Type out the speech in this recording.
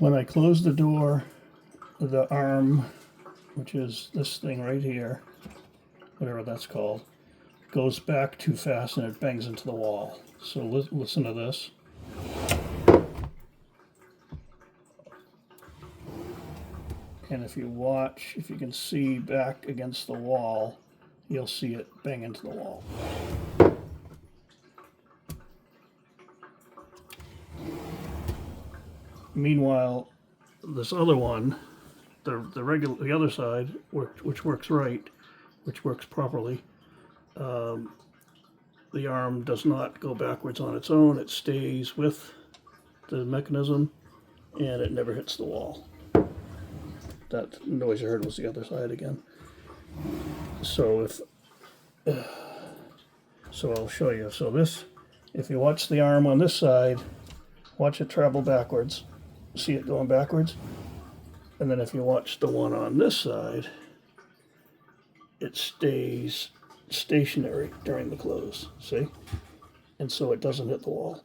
when I close the door, the arm, which is this thing right here, whatever that's called, goes back too fast and it bangs into the wall. So listen to this. And if you watch, if you can see back against the wall, you'll see it bang into the wall. Meanwhile, this other one, the other side, which works right, which works properly, the arm does not go backwards on its own. It stays with the mechanism, and it never hits the wall. That noise you heard was the other side again. So I'll show you. So this, if you watch the arm on this side, watch it travel backwards. See it going backwards? And then if you watch the one on this side, it stays stationary during the close, see? And so it doesn't hit the wall.